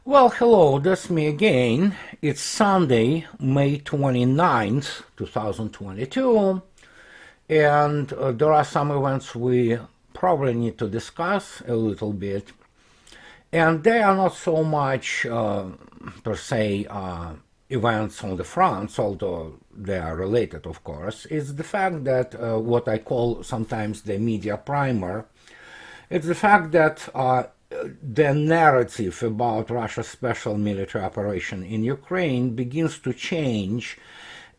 Well, hello, that's me again. It's Sunday, May 29th, 2022, and there are some events we probably need to discuss a little bit. And they are not so much, per se, events on the fronts, although they are related, of course. It's the fact that what I call sometimes the media primer. It's the fact that the narrative about Russia's special military operation in Ukraine begins to change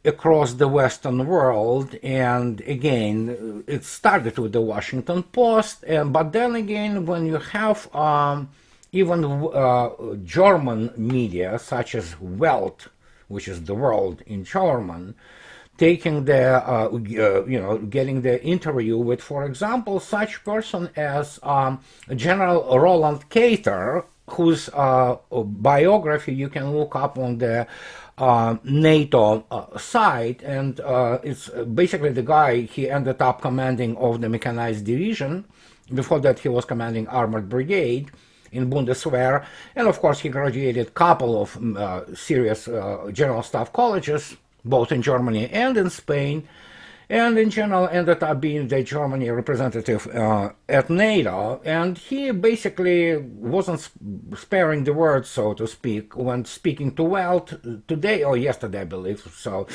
across the Western world. And again, it started with the Washington Post, but then again, when you have even German media, such as Welt, which is the world in German, taking the, getting the interview with, for example, such person as General Roland Cater, whose biography you can look up on the NATO site, and it's basically the guy, he ended up commanding of the mechanized division. Before that, he was commanding armored brigade in Bundeswehr, and of course he graduated a couple of serious general staff colleges, both in Germany and in Spain, and in general ended up being the Germany representative at NATO. And he basically wasn't sparing the words, so to speak, when speaking to Welt today or yesterday, I believe. So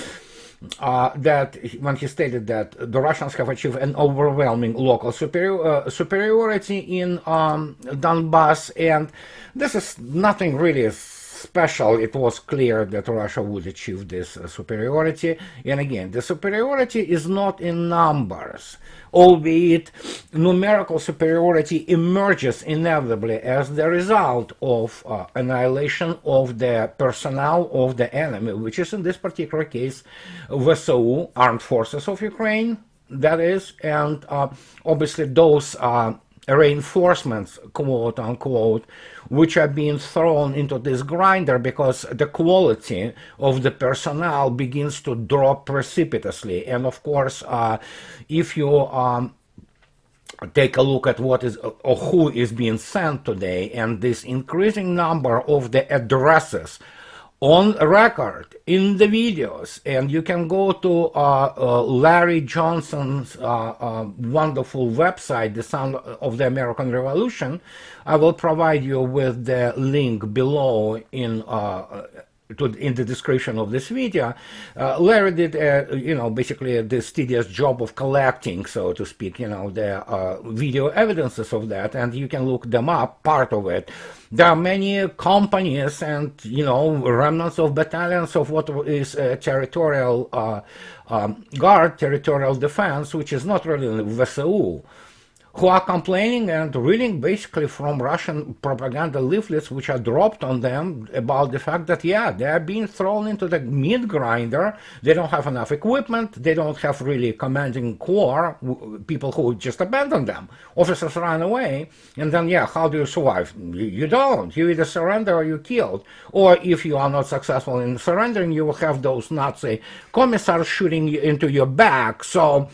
that when he stated that the Russians have achieved an overwhelming local superiority in Donbass, and this is nothing really special. It was clear that Russia would achieve this superiority. And again, the superiority is not in numbers, albeit numerical superiority emerges inevitably as the result of annihilation of the personnel of the enemy, which is in this particular case VSU, Armed Forces of Ukraine, that is, and obviously those reinforcements, quote unquote, which are being thrown into this grinder because the quality of the personnel begins to drop precipitously. And of course, if you take a look at what is or who is being sent today, and this increasing number of the addresses on record in the videos, and you can go to Larry Johnson's wonderful website, The Sound of the American Revolution. I will provide you with the link below in the description of this video. Larry did, basically this tedious job of collecting, so to speak, the video evidences of that, and you can look them up, part of it. There are many companies and, remnants of battalions of what is territorial guard, territorial defense, which is not really VSU, who are complaining and reading basically from Russian propaganda leaflets which are dropped on them about the fact that, yeah, they are being thrown into the meat grinder. They don't have enough equipment. They don't have really commanding corps, people who just abandon them. Officers run away. And then, yeah, how do you survive? You don't. You either surrender or you're killed. Or if you are not successful in surrendering, you will have those Nazi commissars shooting into your back. So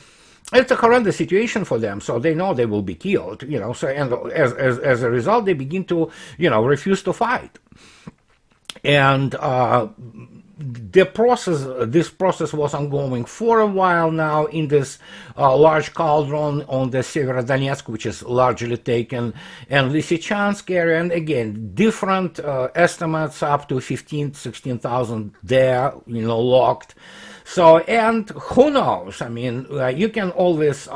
it's a horrendous situation for them, so they know they will be killed, so, and as a result, they begin to, refuse to fight. And this process was ongoing for a while now in this large cauldron on the Severodonetsk, which is largely taken, and Lysychansk area, and again, different estimates up to 16,000 there, locked. So, and who knows? I mean, you can always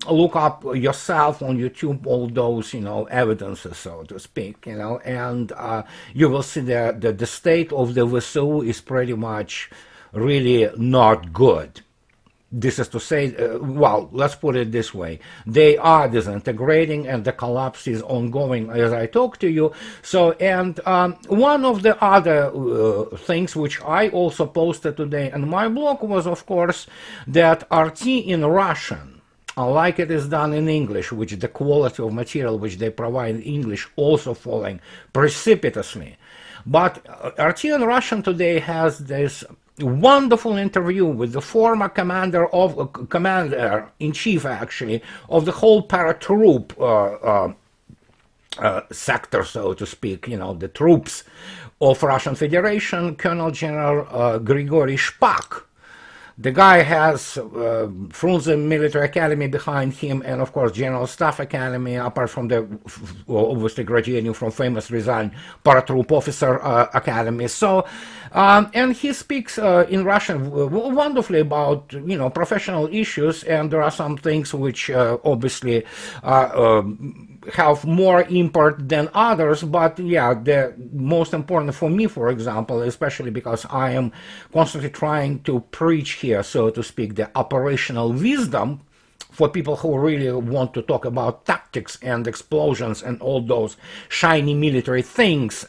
look up yourself on YouTube all those, evidences, so to speak, and you will see that the state of the VSU is pretty much really not good. This is to say, well, let's put it this way. They are disintegrating and the collapse is ongoing as I talk to you. So, and one of the other things which I also posted today on my blog was, of course, that RT in Russian, unlike it is done in English, which the quality of material which they provide in English also falling precipitously. But RT in Russian today has this wonderful interview with the former commander-in-chief, actually, of the whole paratroop sector, so to speak, the troops of Russian Federation, Colonel General Grigory Shpak. The guy has Frunze Military Academy behind him, and of course General Staff Academy, apart from the obviously graduating from famous Ryazan Paratroop Officer Academy. So, and he speaks in Russian wonderfully about professional issues, and there are some things which obviously have more import than others, but yeah, the most important for me, for example, especially because I am constantly trying to preach here, so to speak, the operational wisdom for people who really want to talk about tactics and explosions and all those shiny military things,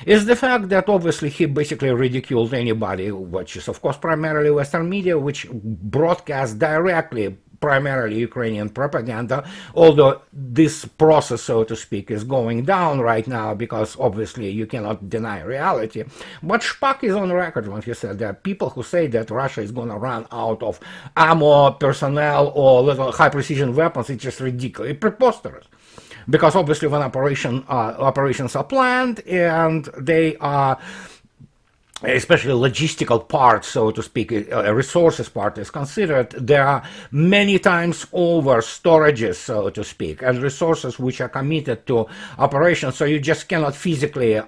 is the fact that obviously he basically ridiculed anybody, which is of course primarily Western media, which broadcasts directly primarily Ukrainian propaganda, although this process, so to speak, is going down right now because obviously you cannot deny reality. But Shpak is on record when he said that people who say that Russia is going to run out of ammo, personnel, or little high-precision weapons, it's just ridiculous, it's preposterous. Because obviously when operations are planned and they are especially logistical part, so to speak, resources part is considered, there are many times over storages, so to speak, and resources which are committed to operations, so you just cannot physically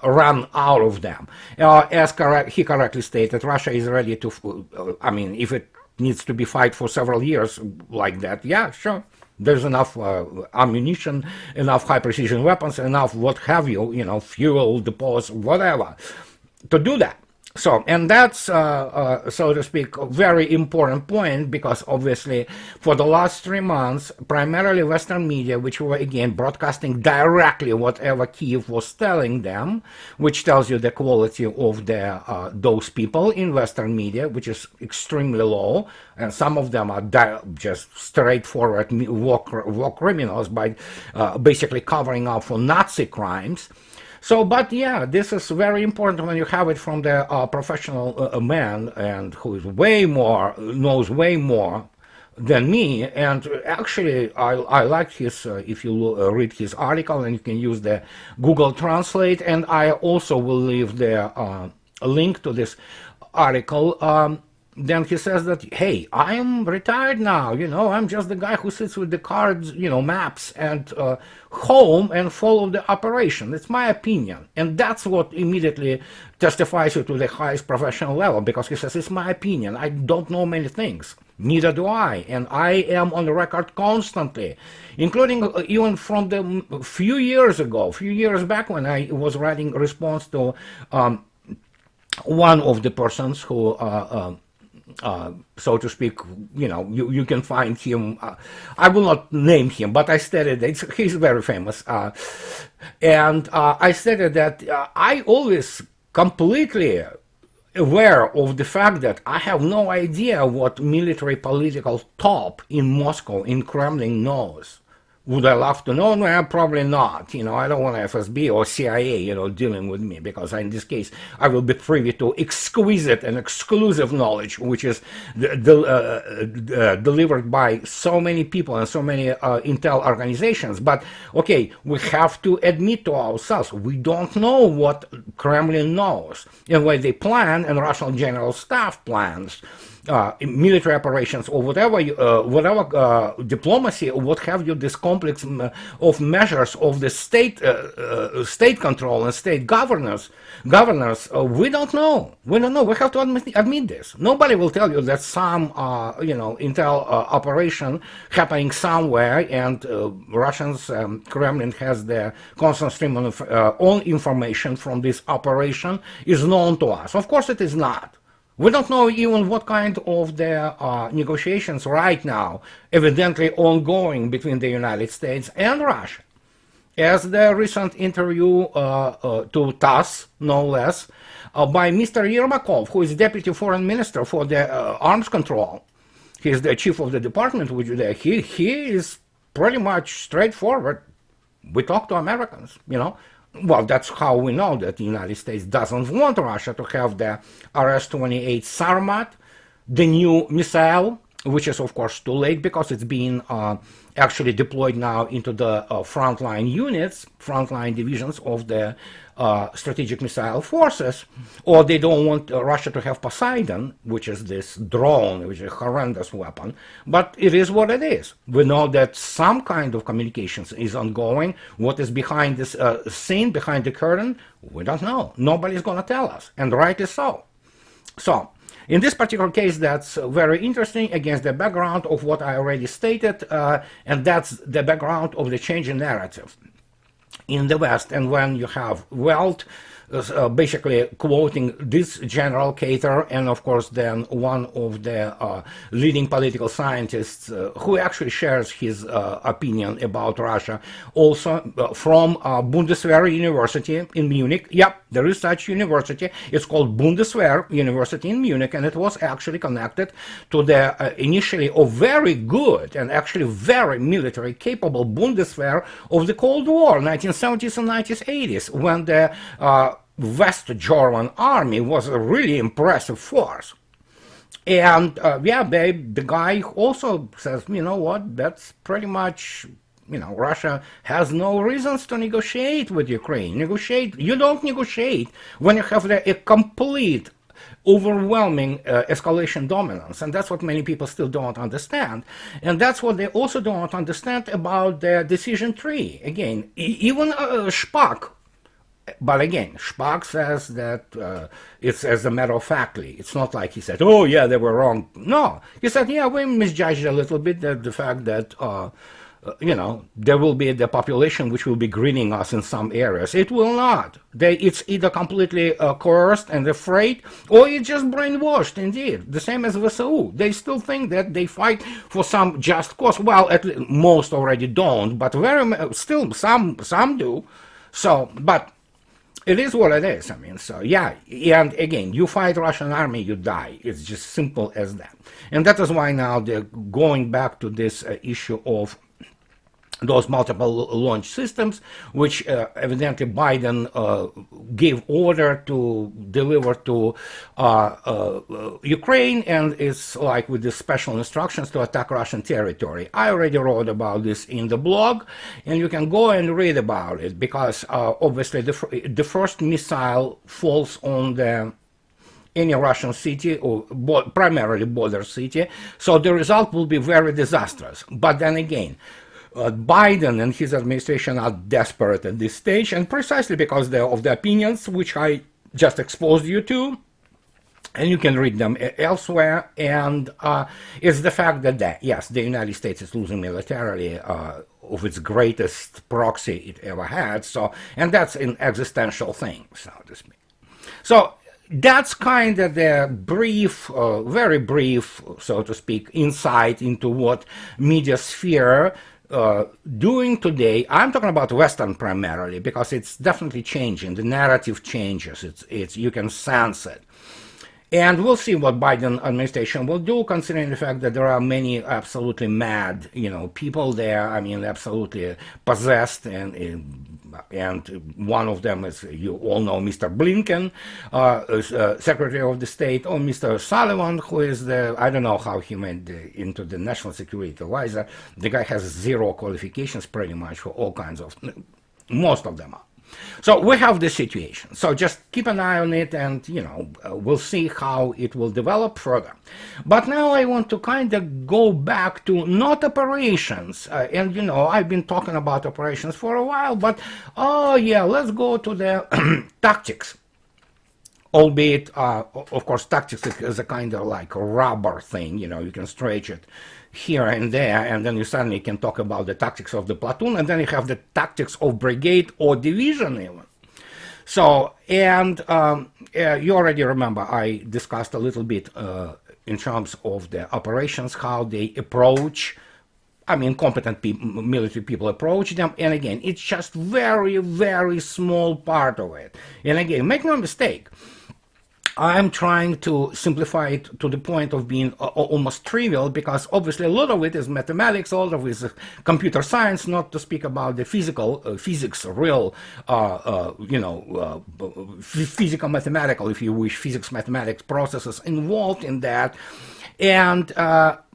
run out of them. As he correctly stated, Russia is ready to, if it needs to be fight for several years like that, yeah, sure. There's enough ammunition, enough high-precision weapons, enough what have you, fuel, depots, whatever, to do that. So, and that's, so to speak, a very important point, because obviously for the last 3 months, primarily Western media, which were again broadcasting directly whatever Kyiv was telling them, which tells you the quality of those people in Western media, which is extremely low, and some of them are just straightforward war criminals by basically covering up for Nazi crimes. So, but yeah, this is very important when you have it from the professional man, and who is knows way more than me. And actually, I like his, if you read his article, and you can use the Google Translate, and I also will leave the link to this article. Then he says that, hey, I am retired now, I'm just the guy who sits with the cards, maps and home and follow the operation. It's my opinion. And that's what immediately testifies you to the highest professional level, because he says, it's my opinion. I don't know many things. Neither do I. And I am on the record constantly, including even from the few years back when I was writing a response to one of the persons who so to speak, you can find him. I will not name him, but I stated that he's very famous. And I stated that I always completely aware of the fact that I have no idea what military political top in Moscow, in Kremlin, knows. Would I love to know? No, probably not. I don't want FSB or CIA, dealing with me, because in this case, I will be privy to exquisite and exclusive knowledge, which is delivered by so many people and so many intel organizations. But, okay, we have to admit to ourselves, we don't know what Kremlin knows, and what they plan, and Russian General Staff plans. Military operations or whatever diplomacy, or what have you, this complex of measures of the state control and state governance, we don't know. We have to admit this. Nobody will tell you that some intel operation happening somewhere, and Russians, Kremlin has the constant stream of all information from this operation is known to us. Of course it is not. We don't know even what kind of the negotiations right now evidently ongoing between the United States and Russia. As the recent interview to TASS, no less, by Mr. Yermakov, who is Deputy Foreign Minister for the Arms Control. He is the chief of the department, which he is pretty much straightforward. We talk to Americans, Well, that's how we know that the United States doesn't want Russia to have the RS-28 Sarmat, the new missile, which is of course too late because it's being actually deployed now into the frontline units, frontline divisions of the strategic missile forces, or they don't want Russia to have Poseidon, which is this drone, which is a horrendous weapon, but it is what it is. We know that some kind of communications is ongoing. What is behind this scene, behind the curtain, we don't know. Nobody's going to tell us, and rightly so. So, in this particular case, that's very interesting against the background of what I already stated, and that's the background of the change in narrative in the West. And when you have Welt basically quoting this General Cater, and of course then one of the leading political scientists who actually shares his opinion about Russia, also from Bundeswehr University in Munich. Yep, there is such university. It's called Bundeswehr University in Munich, and it was actually connected to the initially a very good and actually very military capable Bundeswehr of the Cold War, 1970s and 1980s, when the West German army was a really impressive force. And yeah, the guy also says, you know what, that's pretty much, you know, Russia has no reasons to negotiate with Ukraine. You don't negotiate when you have a complete, overwhelming escalation dominance. And that's what many people still don't understand. And that's what they also don't understand about the decision tree. Again, even Spaak. But again, Spaak says that it's as a matter of factly. It's not like he said, oh yeah, they were wrong. No, he said, yeah, we misjudged a little bit the fact that, you know, there will be the population which will be greeting us in some areas. It will not. It's either completely coerced and afraid, or it's just brainwashed, indeed. The same as VSU. They still think that they fight for some just cause. Well, at least most already don't, but still some do. So, but it is what it is. I mean, so yeah, and again, you fight Russian army, you die. It's just simple as that. And that is why now they're going back to this issue of those multiple launch systems, which evidently Biden gave order to deliver to Ukraine, and it's like with the special instructions to attack Russian territory. I already wrote about this in the blog, and you can go and read about it, because obviously the first missile falls on any Russian city, or primarily border city, so the result will be very disastrous. But then again, Biden and his administration are desperate at this stage, and precisely because of the opinions which I just exposed you to, and you can read them elsewhere, and it's the fact that, yes, the United States is losing militarily of its greatest proxy it ever had, so, and that's an existential thing, so to speak. So that's kind of the brief, very brief, so to speak, insight into what media sphere doing today. I'm talking about Western primarily, because it's definitely changing. The narrative changes. It's you can sense it. And we'll see what Biden administration will do, considering the fact that there are many absolutely mad, you know, people there. I mean, absolutely possessed, and one of them is, you all know, Mr. Blinken, Secretary of the State, or Mr. Sullivan, who is I don't know how he went into the national security advisor. The guy has zero qualifications pretty much for all kinds of, most of them are. So we have this situation. So just keep an eye on it, and, you know, we'll see how it will develop further. But now I want to kind of go back to not operations. And, you know, I've been talking about operations for a while, but, oh yeah, let's go to the tactics. Albeit, of course, tactics is a kind of like a rubber thing, you know, you can stretch it here and there, and then you suddenly can talk about the tactics of the platoon, and then you have the tactics of brigade or division even. So, and you already remember I discussed a little bit in terms of the operations, how they approach, I mean, competent military people approach them, and again, it's just very, very small part of it. And again, make no mistake, I'm trying to simplify it to the point of being almost trivial, because obviously a lot of it is mathematics, a lot of it is computer science, not to speak about the physics, real, you know, physical mathematical, if you wish, physics mathematics processes involved in that. And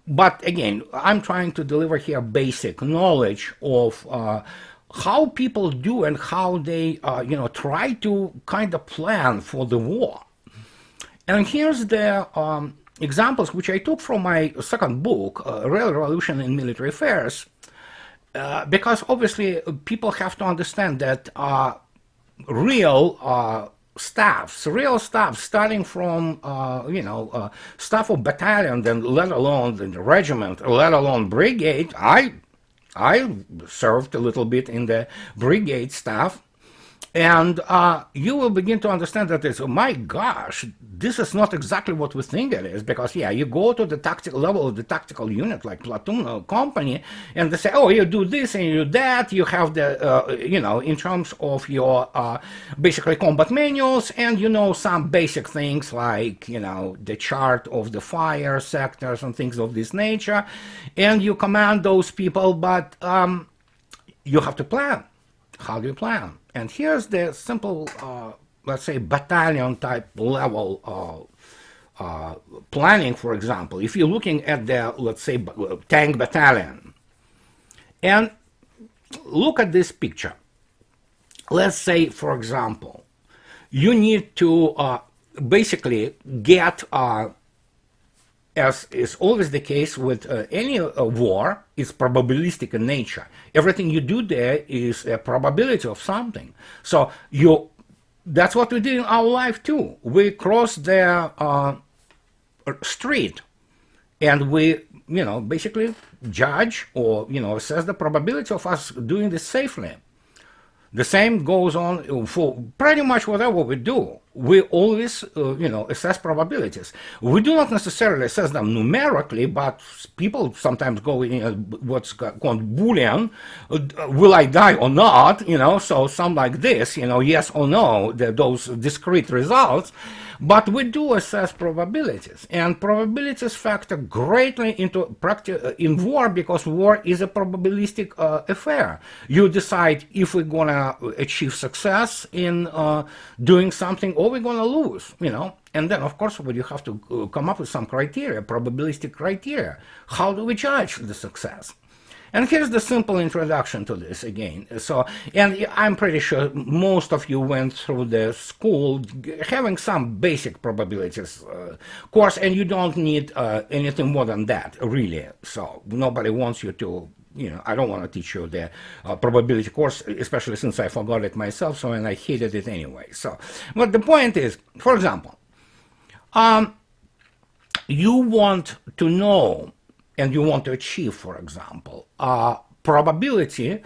But again, I'm trying to deliver here basic knowledge of how people do and how they, try to kind of plan for the war. And here's the examples which I took from my second book, Real Revolution in Military Affairs, because obviously people have to understand that real staff, starting from, staff of battalion, then let alone the regiment, let alone brigade. I served a little bit in the brigade staff, and you will begin to understand that it's, oh my gosh, this is not exactly what we think it is, because yeah, you go to the tactical level of the tactical unit, like platoon or company, and they say, oh, you do this and you do that, you have the, in terms of your basically combat manuals, and some basic things like, the chart of the fire sectors and things of this nature, and you command those people, but you have to plan. How do you plan? And here's the simple, let's say, battalion type level planning, for example. If you're looking at the, let's say, tank battalion, and look at this picture. Let's say, for example, you need to basically get, as is always the case with any war, it's probabilistic in nature. Everything you do there is a probability of something. So that's what we did in our life too. We cross the street, and we, basically judge or, assess the probability of us doing this safely. The same goes on for pretty much whatever we do. We always, assess probabilities. We do not necessarily assess them numerically, but people sometimes go in what's called Boolean. Will I die or not? So some like this, yes or no, those discrete results. But we do assess probabilities, and probabilities factor greatly into practice in war, because war is a probabilistic affair. You decide if we're gonna achieve success in doing something, or we're gonna lose. And then, of course, you have to come up with some criteria, probabilistic criteria. How do we judge the success? And here's the simple introduction to this again. So, and I'm pretty sure most of you went through the school having some basic probabilities course, and you don't need anything more than that, really. So nobody wants you to, I don't want to teach you the probability course, especially since I forgot it myself, so, and I hated it anyway. So, but the point is, for example, you want to know, and you want to achieve, for example, probability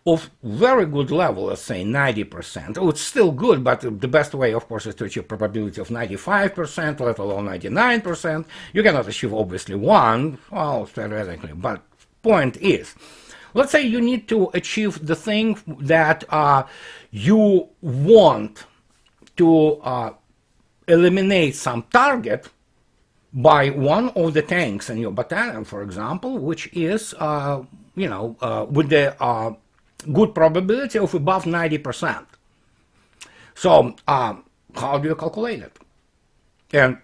of very good level, let's say 90%. Oh, it's still good, but the best way, of course, is to achieve probability of 95%, let alone 99%. You cannot achieve, obviously, 1, well, theoretically, but point is, let's say you need to achieve the thing that you want to eliminate some target by one of the tanks in your battalion, for example, which is, with the good probability of above 90%. So, how do you calculate it? And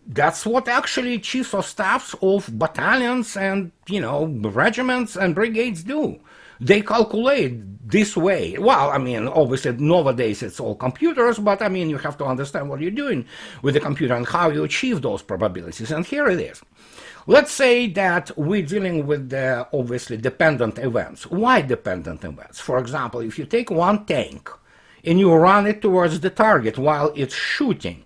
that's what actually chiefs of staffs of battalions and, regiments and brigades do. They calculate this way. Well, I mean, obviously nowadays it's all computers, but I mean, you have to understand what you're doing with the computer and how you achieve those probabilities. And here it is. Let's say that we're dealing with the obviously dependent events. Why dependent events? For example, if you take one tank and you run it towards the target while it's shooting,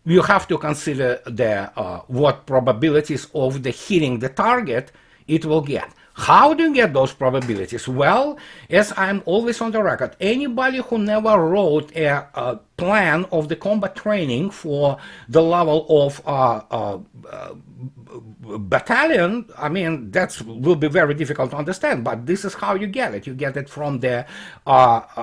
you have to consider the what probabilities of the hitting the target it will get. How do you get those probabilities? Well, as I'm always on the record, anybody who never wrote a plan of the combat training for the level of battalion, I mean, that will be very difficult to understand, but this is how you get it. You get it from the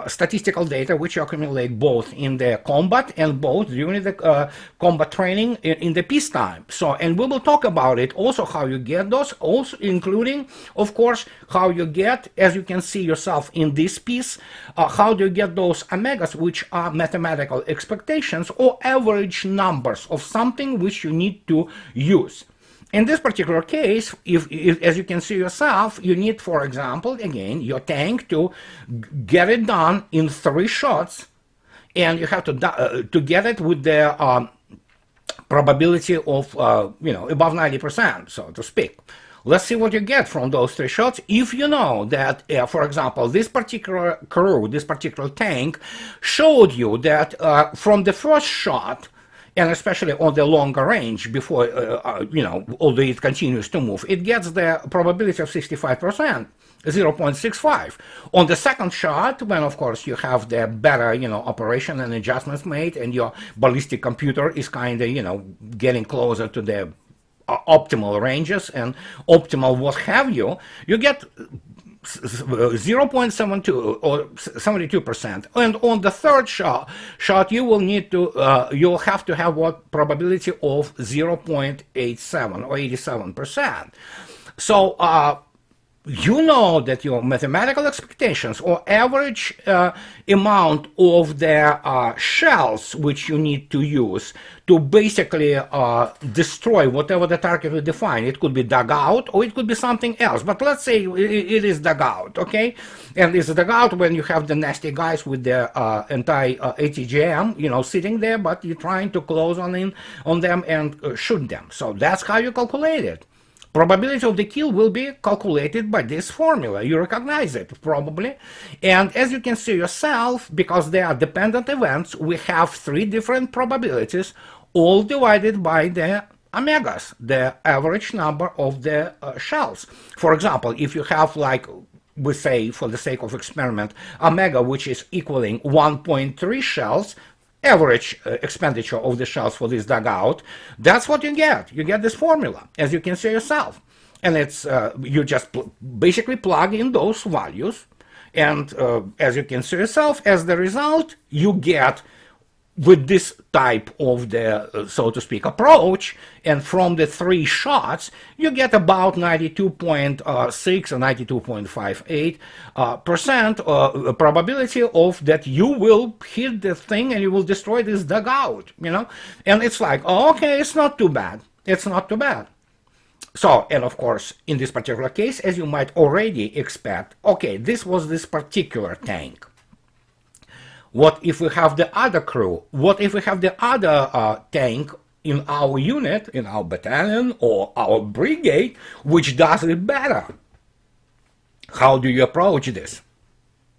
statistical data which you accumulate both in the combat and both during the combat training in the peacetime. So, and we will talk about it also, how you get those, also including, of course, how you get, as you can see yourself in this piece, how do you get those omegas, which are mathematical expectations or average numbers of something which you need to use. In this particular case, if, as you can see yourself, you need, for example, again, your tank to get it done in 3 shots, and you have to get it with the probability of above 90%, so to speak. Let's see what you get from those 3 shots. If you know that, for example, this particular crew, this particular tank, showed you that from the first shot, and especially on the longer range, before although it continues to move, it gets the probability of 65%. 0.65. On the second shot, when of course you have the better, operation and adjustments made, and your ballistic computer is kind of, getting closer to the optimal ranges and optimal what have you, you get 0.72 or 72%. And on the third shot you will need to, you'll have to have what probability of 0.87 or 87%. So, you know that your mathematical expectations or average amount of the shells which you need to use to basically destroy whatever the target will define. It could be dug out or it could be something else, but let's say it is dug out, okay? And it's dug out when you have the nasty guys with the anti-ATGM, sitting there, but you're trying to close on them and shoot them. So that's how you calculate it. Probability of the kill will be calculated by this formula. You recognize it, probably. And as you can see yourself, because they are dependent events, we have 3 different probabilities, all divided by the omegas, the average number of the shells. For example, if you have, like, we say, for the sake of experiment, omega, which is equaling 1.3 shells, average expenditure of the shells for this dugout, that's what you get. You get this formula, as you can see yourself. And it's you just basically plug in those values, and as you can see yourself, as the result, you get, with this type of the, so to speak, approach, and from the 3 shots, you get about 92.6 or 92.58% probability of that you will hit the thing and you will destroy this dugout, And it's like, oh, okay, it's not too bad. It's not too bad. So, and of course, in this particular case, as you might already expect, okay, this was this particular tank. What if we have the other crew? What if we have the other tank in our unit, in our battalion, or our brigade, which does it better? How do you approach this?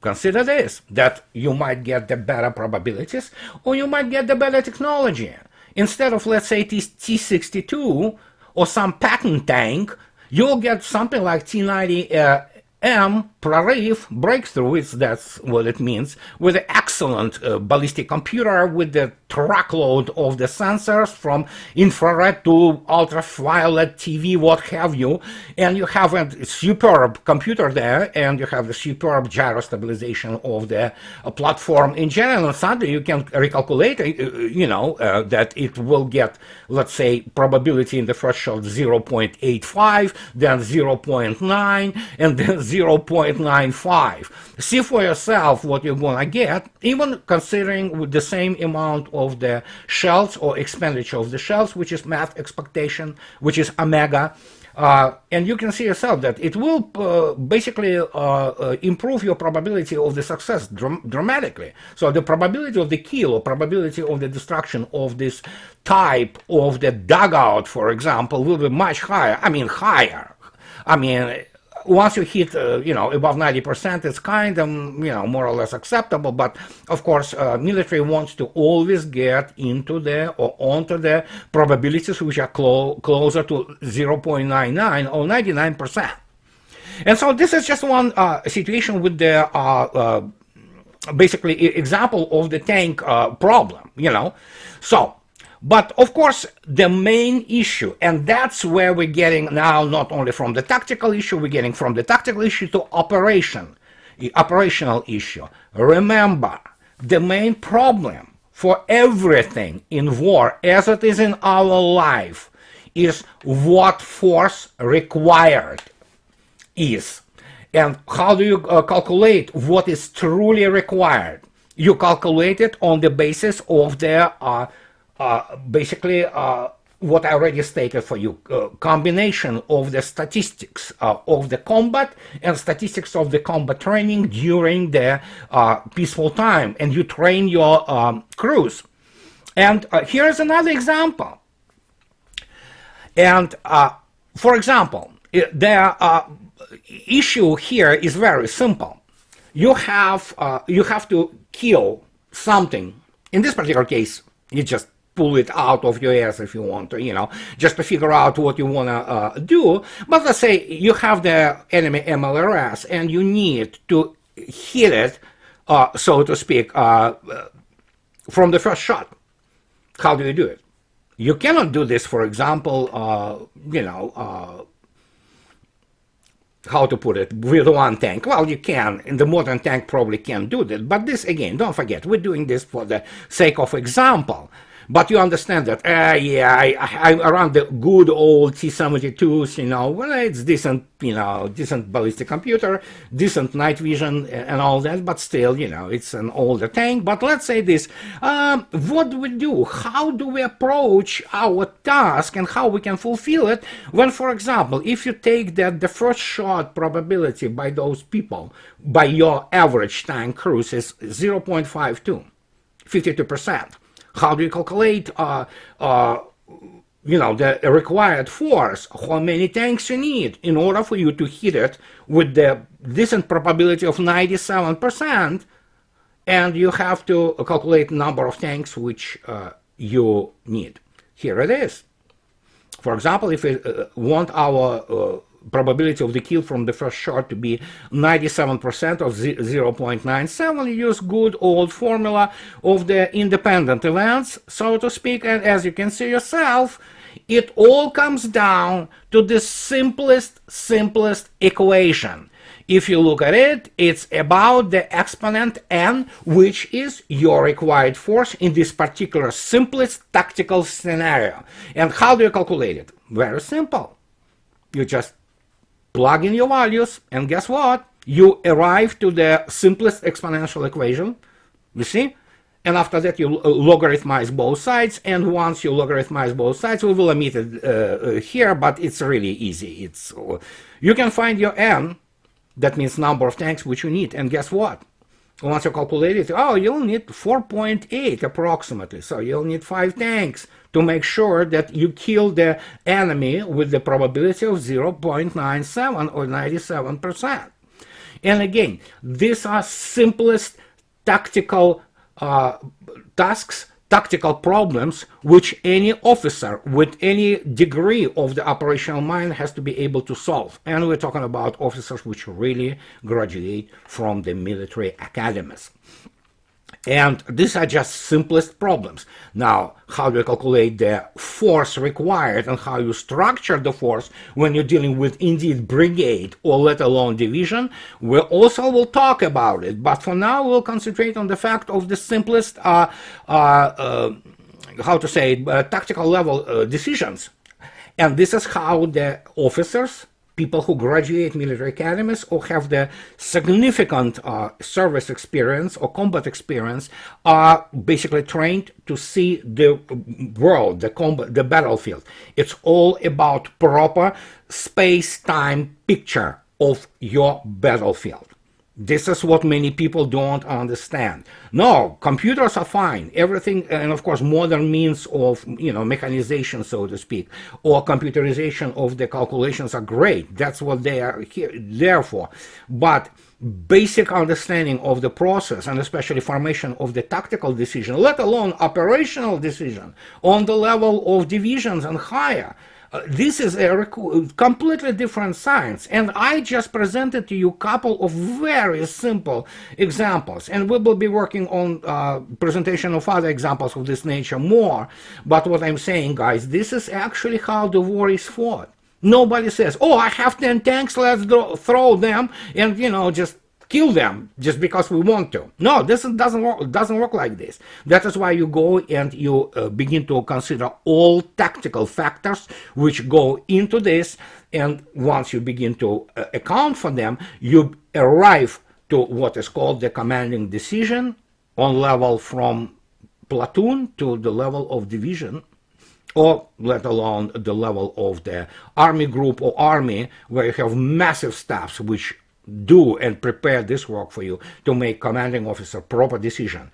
Consider this, that you might get the better probabilities, or you might get the better technology. Instead of, let's say, T-62 or some patent tank, you'll get something like T-90 Prorif breakthrough, that's what it means, with an excellent ballistic computer with the truckload of the sensors from infrared to ultraviolet TV, what have you, and you have a superb computer there, and you have the superb gyro stabilization of the platform in general. And suddenly you can recalculate, that it will get, let's say, probability in the first shot 0.85, then 0.9, and then 0.95. See for yourself what you're gonna get, even considering with the same amount of the shells or expenditure of the shells, which is math expectation, which is omega. And you can see yourself that it will basically improve your probability of the success dramatically. So the probability of the kill or probability of the destruction of this type of the dugout, for example, will be much higher. Higher. Once you hit, above 90%, it's kind of, more or less acceptable. But of course, military wants to always get into the or onto the probabilities which are closer to 0.99 or 99%. And so this is just one situation with the basically example of the tank problem, So. But of course, the main issue, and that's where we're getting now, not only from the tactical issue, we're getting from the tactical issue to operational issue. Remember, the main problem for everything in war, as it is in our life, is what force required is. And how do you calculate what is truly required? You calculate it on the basis of the basically what I already stated for you, combination of the statistics of the combat and statistics of the combat training during the peaceful time, and you train your crews. And here's another example. And for example, the issue here is very simple. You have to kill something. In this particular case, you just pull it out of your ass if you want to, just to figure out what you want to do. But let's say you have the enemy MLRS and you need to hit it, so to speak, from the first shot. How do you do it? You cannot do this, for example, how to put it, with one tank. Well, you can, and the modern tank probably can do that. But this, again, don't forget, we're doing this for the sake of example. But you understand that, I run the good old T-72s, well, it's decent, decent ballistic computer, decent night vision and all that, but still, it's an older tank. But let's say this, what do we do? How do we approach our task and how we can fulfill it when, for example, if you take that the first shot probability by those people, by your average tank crews is 0.52, 52%. How do you calculate, the required force? How many tanks you need in order for you to hit it with the decent probability of 97%? And you have to calculate number of tanks which you need. Here it is. For example, if we want our probability of the kill from the first shot to be 97% of 0.97, you use good old formula of the independent events, so to speak, and as you can see yourself, it all comes down to the simplest equation. If you look at it, it's about the exponent n, which is your required force in this particular simplest tactical scenario. And how do you calculate it? Very simple. You just plug in your values, and guess what? You arrive to the simplest exponential equation, you see? And after that, you logarithmize both sides, and once you logarithmize both sides, we will omit it here, but it's really easy. You can find your n, that means number of tanks which you need, and guess what? Once you calculate it, you'll need 4.8 approximately, so you'll need 5 tanks to make sure that you kill the enemy with the probability of 0.97 or 97%. And again, these are simplest tactical tasks, tactical problems, which any officer with any degree of the operational mind has to be able to solve. And we're talking about officers which really graduate from the military academies. And these are just simplest problems. Now, how do you calculate the force required and how you structure the force when you're dealing with indeed brigade or let alone division? We also will talk about it, but for now we'll concentrate on the fact of the simplest, tactical level decisions. And this is how the officers, people who graduate military academies or have the significant service experience or combat experience are basically trained to see the world, the battlefield. It's all about proper space-time picture of your battlefield. This is what many people don't understand. No, computers are fine. Everything, and of course, modern means of, mechanization, so to speak, or computerization of the calculations are great. That's what they are there for. But basic understanding of the process, and especially formation of the tactical decision, let alone operational decision, on the level of divisions and higher, this is a completely different science, and I just presented to you a couple of very simple examples, and we will be working on presentation of other examples of this nature more. But what I'm saying, guys, this is actually how the war is fought. Nobody says, I have 10 tanks, let's throw them and, just kill them just because we want to. No, this doesn't work like this. That is why you go and you begin to consider all tactical factors which go into this, and once you begin to account for them, you arrive to what is called the commanding decision on level from platoon to the level of division, or let alone the level of the army group or army, where you have massive staffs which do and prepare this work for you to make commanding officer proper decision.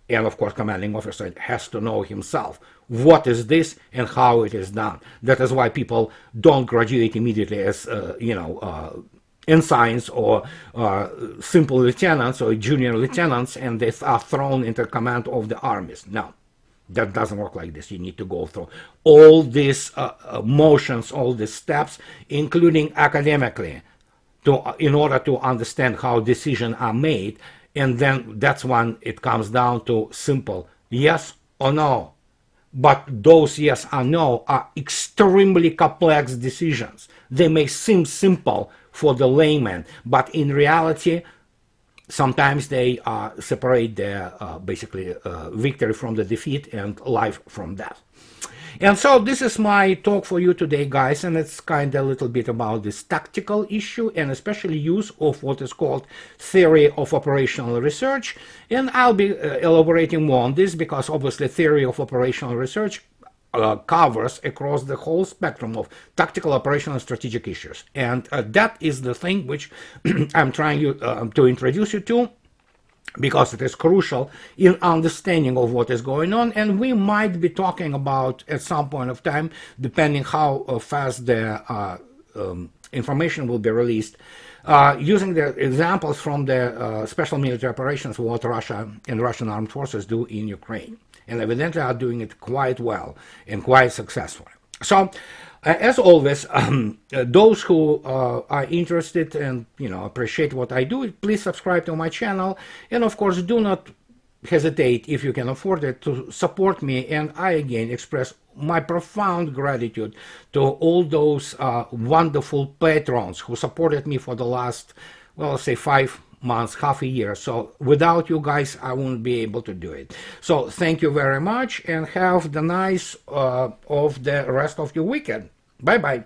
And of course, commanding officer has to know himself what is this and how it is done. That is why people don't graduate immediately as ensigns or simple lieutenants or junior lieutenants, and they are thrown into command of the armies. No, that doesn't work like this. You need to go through all these motions, all these steps, including academically, in order to understand how decisions are made. And then that's when it comes down to simple yes or no. But those yes or no are extremely complex decisions. They may seem simple for the layman, but in reality, sometimes they separate the basically victory from the defeat and life from death. And so this is my talk for you today, guys, and it's kind of a little bit about this tactical issue and especially use of what is called theory of operational research. And I'll be elaborating more on this because obviously theory of operational research covers across the whole spectrum of tactical, operational, and strategic issues. And that is the thing which I'm trying to introduce you to, because it is crucial in understanding of what is going on. And we might be talking about at some point of time, depending how fast the information will be released, using the examples from the special military operations, what Russia and Russian armed forces do in Ukraine. And evidently are doing it quite well and quite successfully. So, as always, those who are interested and appreciate what I do, please subscribe to my channel, and of course do not hesitate, if you can afford it, to support me. And I again express my profound gratitude to all those wonderful patrons who supported me for the last, well, let's say 5 months, half a year. So without you guys, I wouldn't be able to do it. So thank you very much, and have the nice of the rest of your weekend. Bye bye.